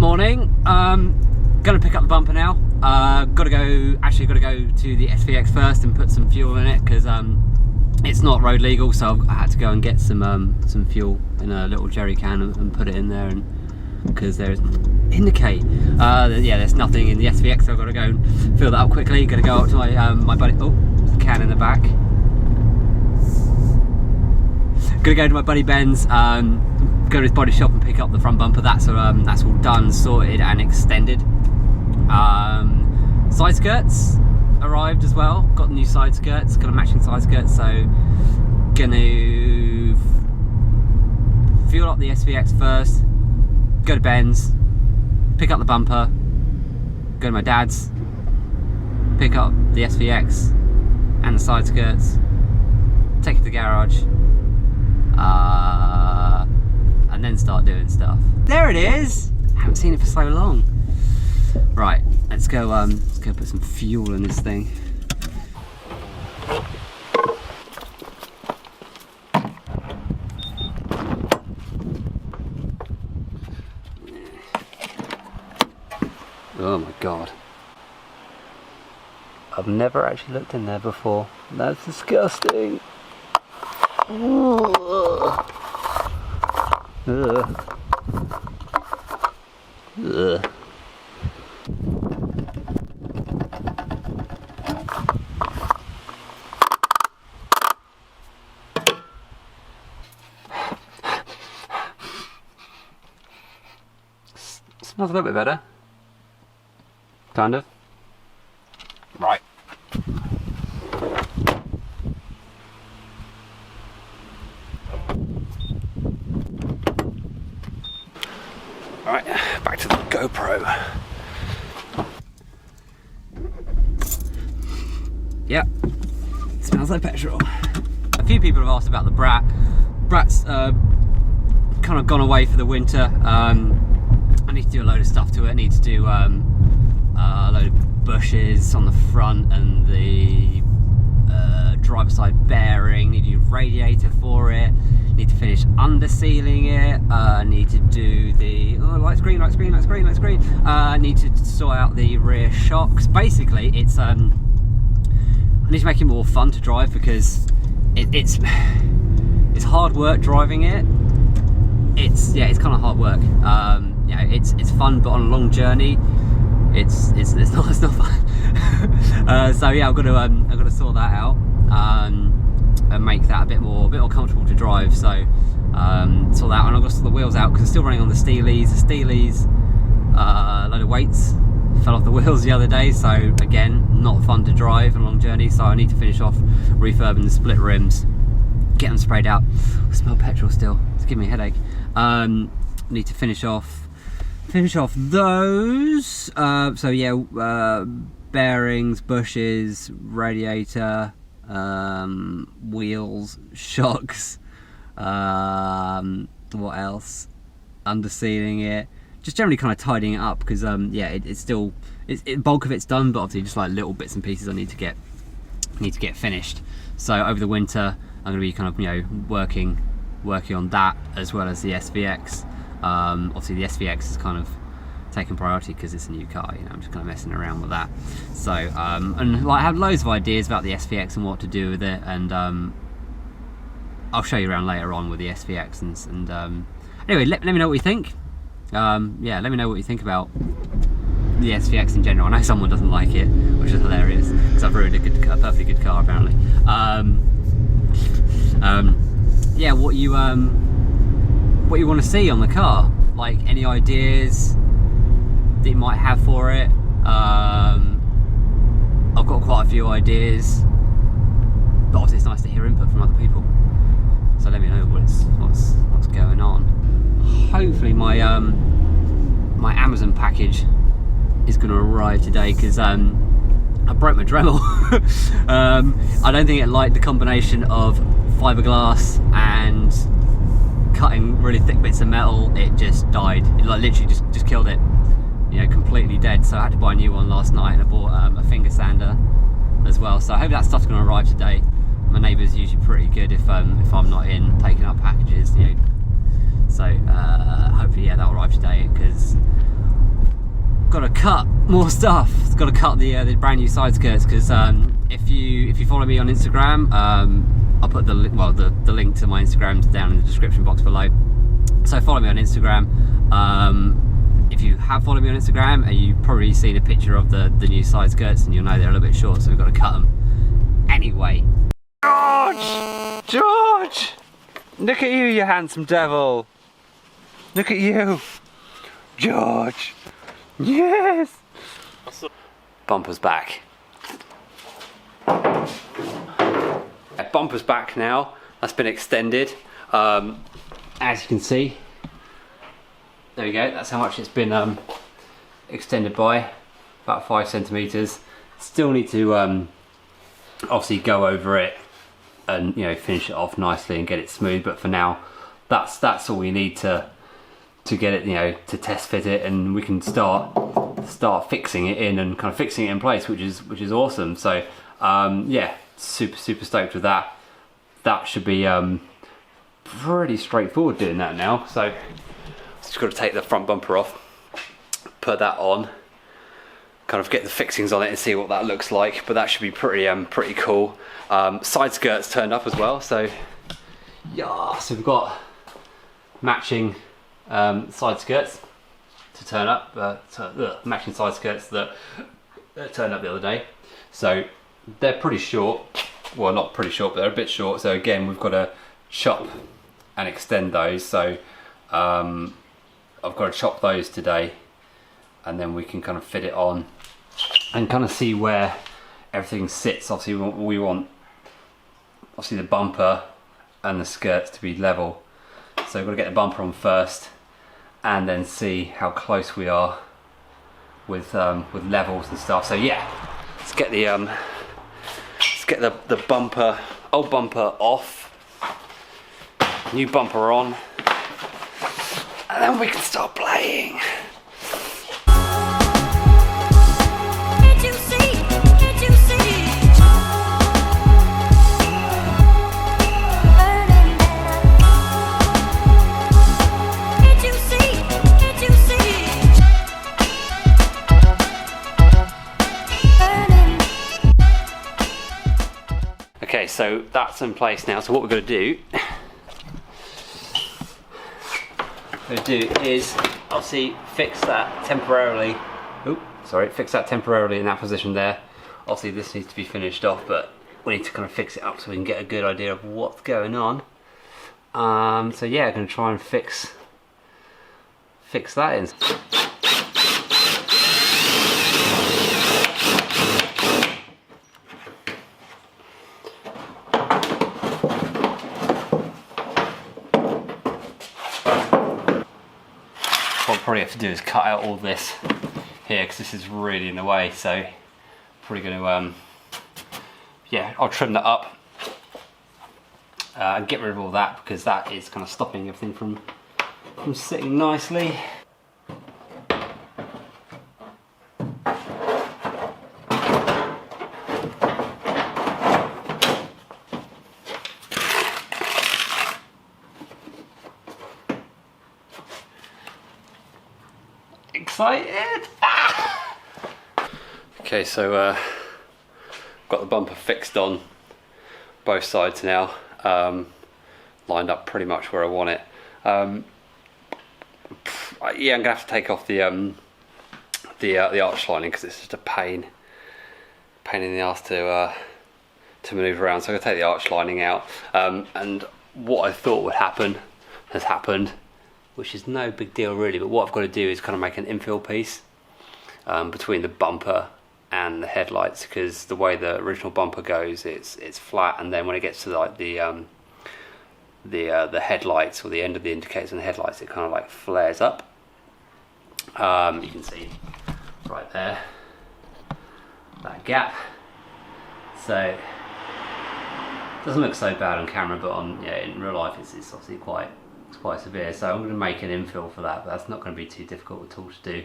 Morning. Gonna pick up the bumper now. Gotta go to the SVX first and put some fuel in it because it's not road legal, so I had to go and get some fuel in a little jerry can and put it in there, and because there's indicate yeah, there's nothing in the SVX, so I've got to go and fill that up quickly. Gonna go up to my buddy. Oh, there's a can in the back. Gonna go to my buddy Ben's, go to his body shop and pick up the front bumper. That's all done, sorted and extended. Side skirts arrived as well. Got the new side skirts, got a matching side skirt, so gonna fuel up the SVX first, go to Ben's, pick up the bumper, go to my dad's, pick up the SVX and the side skirts, take it to the garage, and then start doing stuff. There it is! I haven't seen it for so long. Right, let's go put some fuel in this thing. Oh my god. I've never actually looked in there before. That's disgusting. Ugh. Ugh. Ugh. Smells a little bit better. Kind of. Right. Alright, back to the GoPro. Yep, smells like petrol. A few people have asked about the Brat. Brat's kind of gone away for the winter. I need to do a load of stuff to it. I need to do a load of bushes on the front and the driver side bearing. Need to do radiator for it. Need to finish under sealing it. Need to do the lights green. Need to sort out the rear shocks. Basically, it's I need to make it more fun to drive because it's hard work driving it. It's kind of hard work. Yeah, it's fun, but on a long journey, it's not fun. So yeah, I've got to sort that out and make that a bit more comfortable to drive. So sort that, and I've got to sort the wheels out because I'm still running on the Steelies. The Steelies, a load of weights fell off the wheels the other day. So again, not fun to drive on a long journey. So I need to finish off refurbing the split rims, get them sprayed out. I smell petrol still. It's giving me a headache. Need to finish off those. So yeah, bearings, bushes, radiator, wheels, shocks, what else, under sealing it, just generally kind of tidying it up because yeah, it's still bulk of it's done, but obviously just like little bits and pieces I need to get finished. So over the winter I'm going to be kind of, you know, working on that as well as the SVX. Obviously the SVX is kind of taking priority because it's a new car, you know, I'm just kind of messing around with that. So and like I have loads of ideas about the SVX and what to do with it, and I'll show you around later on with the SVX and anyway, let me know what you think. Yeah, let me know what you think about the SVX in general. I know someone doesn't like it, which is hilarious because I've ruined a perfectly good car apparently. Yeah, what you want to see on the car, like any ideas that you might have for it. I've got quite a few ideas, but obviously it's nice to hear input from other people, so let me know what's going on. Hopefully my Amazon package is going to arrive today because I broke my Dremel. I don't think it liked the combination of fiberglass and cutting really thick bits of metal. It just died. It like literally just killed it, you know, completely dead. So I had to buy a new one last night, and I bought a finger sander as well. So I hope that stuff's going to arrive today. My neighbour's usually pretty good if I'm not in taking up packages, you know. So hopefully, yeah, that'll arrive today because got to cut more stuff. Got to cut the brand new side skirts, because if you follow me on Instagram, I'll put the link to my Instagrams down in the description box below. So follow me on Instagram. If you have followed me on Instagram, and you've probably seen a picture of the new side skirts, and you'll know they're a little bit short, so we've got to cut them. Anyway. George! George! Look at you, you handsome devil! Look at you! George! Yes! Bumper's back. Bumper's back now. That's been extended. As you can see, there we go. That's how much it's been extended by, about 5 centimeters. Still need to obviously go over it and finish it off nicely and get it smooth. But for now, that's all we need to get it, to test fit it, and we can start fixing it in and kind of fixing it in place, which is awesome. So yeah, super stoked with that. That should be pretty straightforward doing that now. So just got to take the front bumper off, put that on, kind of get the fixings on it and see what that looks like. But that should be pretty cool. Side skirts turned up as well, so yeah, so we've got matching side skirts to turn up, matching side skirts that turned up the other day. So they're pretty short, well, not pretty short, but they're a bit short. So again, we've got to chop and extend those. So I've got to chop those today, and then we can kind of fit it on and kind of see where everything sits. Obviously we want obviously the bumper and the skirts to be level, so we've got to get the bumper on first and then see how close we are with levels and stuff. So yeah, let's get the bumper, old bumper off, new bumper on, and then we can start playing. Okay, so that's in place now. So what we're going to do is obviously fix that temporarily. Fix that temporarily in that position there. Obviously this needs to be finished off, but we need to kind of fix it up so we can get a good idea of what's going on. So yeah, I'm going to try and fix that in. What I'll probably have to do is cut out all this here, because this is really in the way. So probably going to yeah, I'll trim that up and get rid of all that, because that is kind of stopping everything from sitting nicely. Excited! Ah! Okay, so got the bumper fixed on both sides now, lined up pretty much where I want it. Yeah, I'm gonna have to take off the arch lining, because it's just a pain in the ass to manoeuvre around. So I'm gonna take the arch lining out, and what I thought would happen has happened, which is no big deal really. But what I've got to do is kind of make an infill piece between the bumper and the headlights, because the way the original bumper goes, it's flat, and then when it gets to like the headlights, or the end of the indicators and the headlights, it kind of like flares up. You can see right there that gap. So it doesn't look so bad on camera, but in real life it's obviously quite severe. So I'm going to make an infill for that, but that's not going to be too difficult at all to do.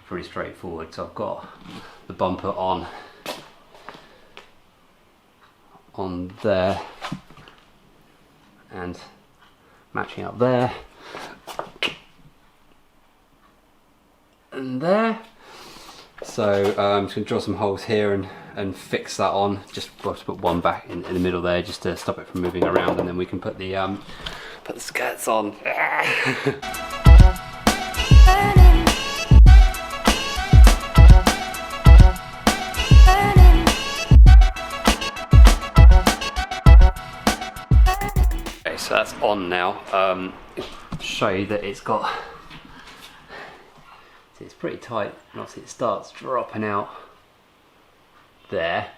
Pretty straightforward. So I've got the bumper on there and matching up there and there. So I'm just going to draw some holes here and fix that on. Just put one back in the middle there, just to stop it from moving around, and then we can put the skirts on. Okay, so that's on now. Show you that it's got. See, it's pretty tight, and obviously it starts dropping out there.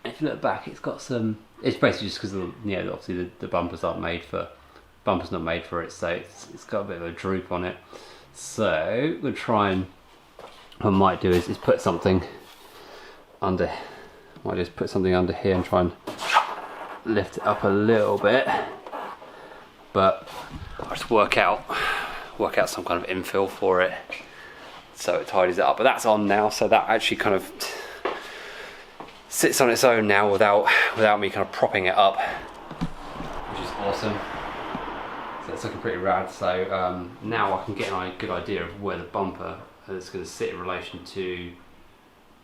And if you look back, it's got some. It's basically just because obviously the bumpers aren't made for. Bumper's not made for it, so it's got a bit of a droop on it. So we'll try and. What I might do is put something under. Might just put something under here and try and lift it up a little bit. But I'll just work out some kind of infill for it so it tidies it up. But that's on now, so that actually kind of sits on its own now without me kind of propping it up, which is awesome. So it's looking pretty rad. So now I can get a good idea of where the bumper is going to sit in relation to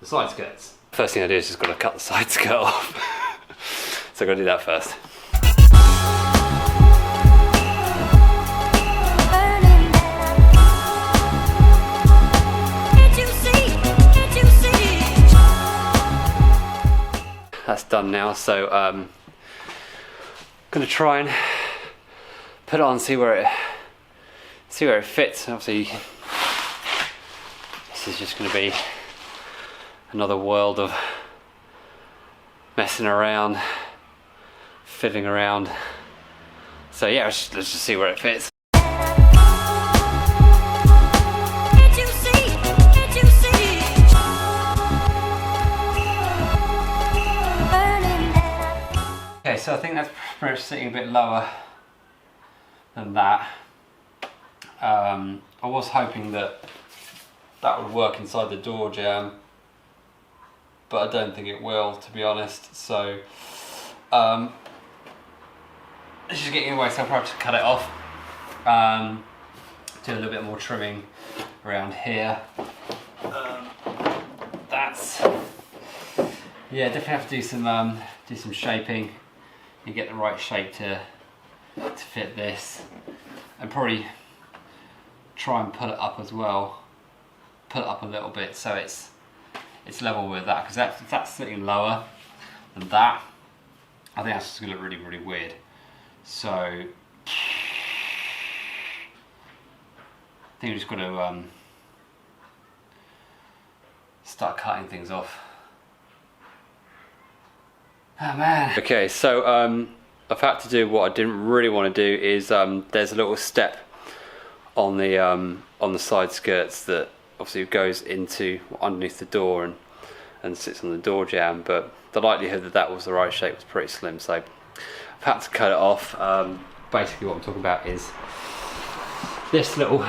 the side skirts. First thing I do is just got to cut the side skirt off. So I've got to do that first. That's done now, so I'm gonna try and put it on, see where it fits. Obviously, this is just gonna be another world of messing around, fiddling around. So yeah, let's just see where it fits. Okay, so I think that's pretty much sitting a bit lower than that. I was hoping that would work inside the door jamb, but I don't think it will, to be honest. So it's just getting in the way, so I'll probably just cut it off. Do a little bit more trimming around here. Yeah, definitely have to do some shaping and get the right shape to fit this, and probably try and pull it up as well. Pull it up a little bit so it's level with that, because if that's sitting lower than that, I think that's just gonna look really, really weird. So I think we're just gonna start cutting things off. Oh man. Okay, so I've had to do what I didn't really want to do. Is there's a little step on the side skirts that obviously goes into underneath the door and sits on the door jamb, but the likelihood that was the right shape was pretty slim, so I've had to cut it off. Basically what I'm talking about is this little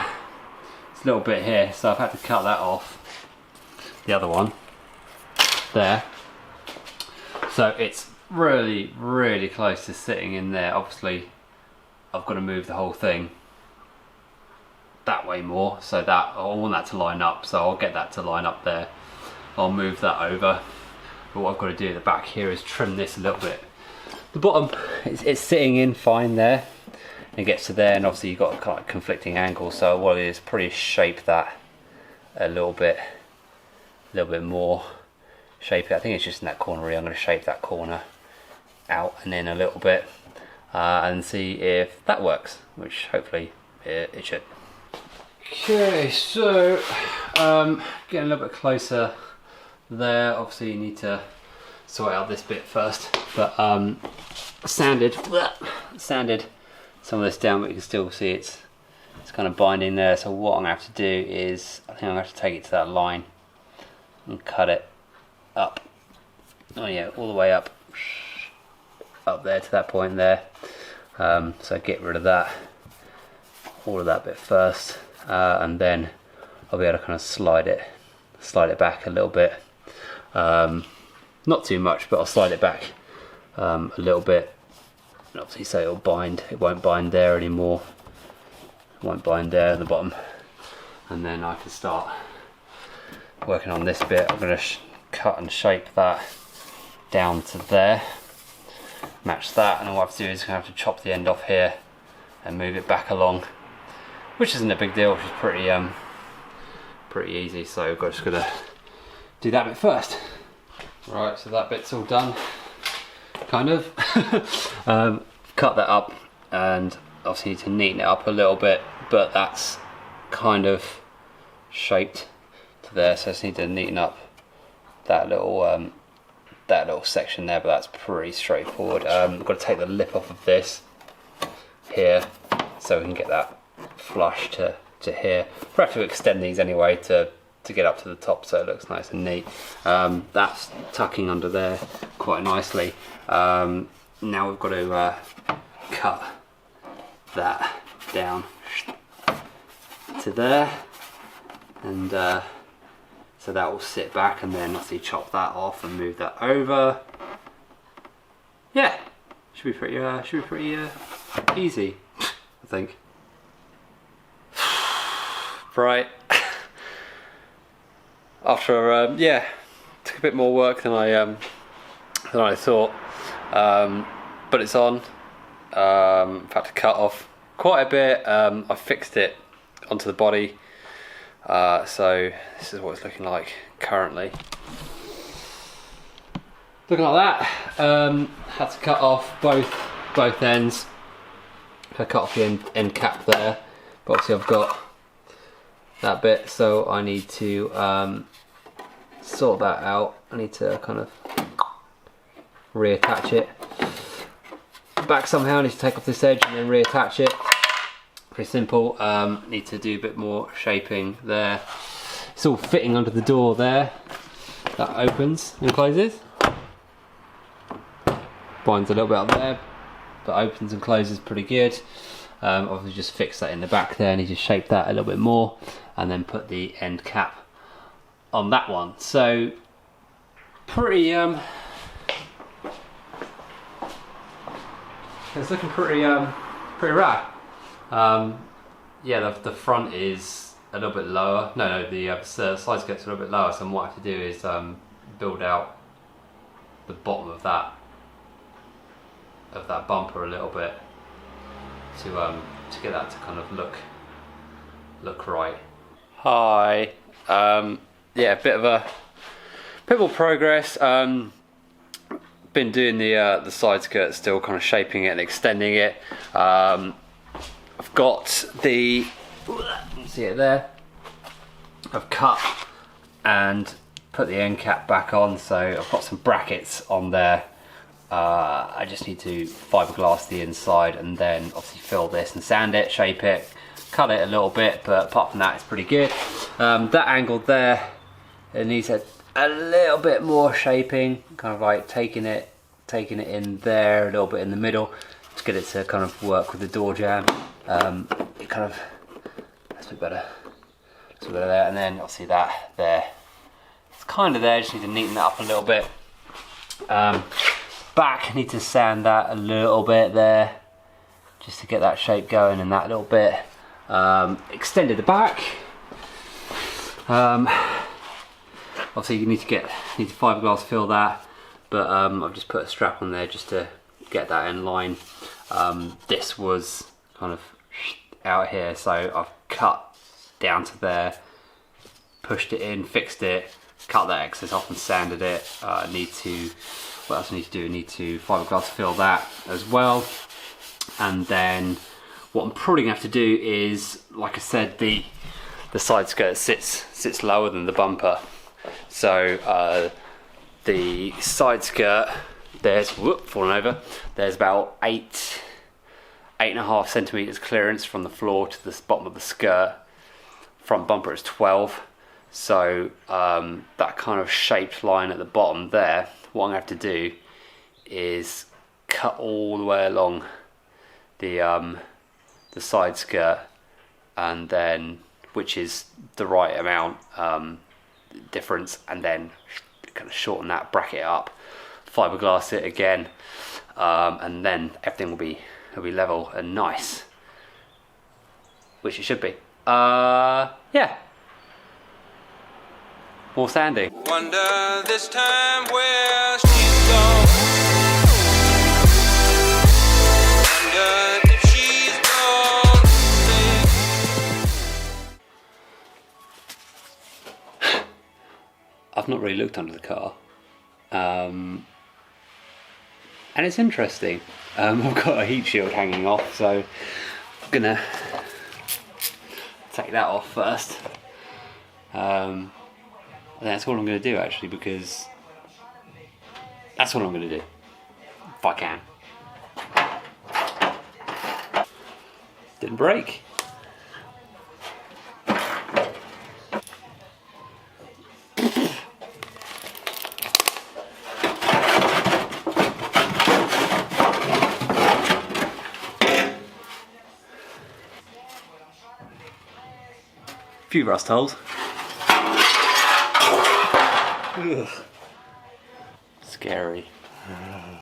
bit here, so I've had to cut that off, the other one there. So it's really, really close to sitting in there. Obviously, I've got to move the whole thing that way more, so that I want that to line up. So I'll get that to line up there. I'll move that over. But what I've got to do at the back here is trim this a little bit. The bottom, it's sitting in fine there. And it gets to there, and obviously you've got kind of conflicting angles. So what it is, probably shape that a little bit more. Shape it. I think it's just in that corner here. I'm going to shape that corner out and in a little bit and see if that works, which hopefully it should. Okay, so getting a little bit closer there. Obviously you need to sort out this bit first, but sanded some of this down, but you can still see it's kind of binding there. So what I'm going to have to do is, I think I'm going to have to take it to that line and cut it up. Oh yeah, all the way up there to that point there. So get rid of that, all of that bit first, and then I'll be able to kind of slide it back a little bit. Not too much, but I'll slide it back a little bit, and obviously so it'll bind. It won't bind there anymore. It won't bind there at the bottom, and then I can start working on this bit. I'm going to cut and shape that down to there, match that, and all I have to do is going to have to chop the end off here and move it back along, which isn't a big deal, which is pretty easy. So I'm just going to do that bit first. Right, so that bit's all done, kind of. Cut that up, and obviously need to neaten it up a little bit, but that's kind of shaped to there, so I just need to neaten up that little section there, but that's pretty straightforward. I've got to take the lip off of this here so we can get that flush to here. We'll have to extend these anyway to get up to the top so it looks nice and neat. That's tucking under there quite nicely. Now we've got to cut that down to there, and so that will sit back, and then obviously chop that off and move that over. Yeah, should be pretty easy, I think. Right. After yeah, took a bit more work than I thought, but it's on. I've had to cut off quite a bit. I fixed it onto the body, so this is what it's looking like currently. Looking like that. Had to cut off both ends. I cut off the end cap there, but obviously I've got that bit, so I need to sort that out. I need to kind of reattach it back somehow. I need to take off this edge and then reattach it. Pretty simple. Need to do a bit more shaping there. It's all fitting under the door there. That opens and closes. Binds a little bit up there, but opens and closes pretty good. Obviously just fix that in the back there. I need to shape that a little bit more and then put the end cap on that one. So pretty it's looking pretty rad. Yeah, the front is a little bit lower. No, the side skirt's a little bit lower. So what I have to do is build out the bottom of that bumper a little bit to get that to kind of look right. Hi. Yeah, bit more progress. Been doing the side skirt still, kind of shaping it and extending it. I've got the, see it there, I've cut and put the end cap back on, so I've got some brackets on there. I just need to fiberglass the inside and then obviously fill this and sand it, shape it, cut it a little bit, but apart from that it's pretty good. That angle there, it needs a little bit more shaping, kind of like taking it in there, a little bit in the middle to get it to kind of work with the door jamb. It kind of, that's a bit better. That's a bit better there, and then obviously that there, it's kind of there. Just need to neaten that up a little bit. Back, need to sand that a little bit there, just to get that shape going and that little bit. Extended the back. Obviously you need to fiberglass fill that, but I've just put a strap on there just to get that in line. This was kind of out here, so I've cut down to there, pushed it in, fixed it, cut that excess off and sanded it. What else I need to do? I need to fiberglass fill that as well. And then what I'm probably gonna have to do is, like I said, the side skirt sits lower than the bumper. So the side skirt, there's, falling over, there's about 8.5 centimeters clearance from the floor to the bottom of the skirt. Front bumper is 12. So that kind of shaped line at the bottom there, what I'm gonna have to do is cut all the way along the side skirt, and then, which is the right amount difference, and then kind of shorten that, bracket it up, fiberglass it again, and then everything will be level and nice, which it should be. Yeah. More sanding. Wonder this time where she's gone. Wonder if she's gone. I've not really looked under the car. And it's interesting. I've got a heat shield hanging off, so I'm gonna take that off first. And that's all I'm gonna do actually, because that's what I'm gonna do. If I can. Didn't break. Few rust holes. Ugh. Scary.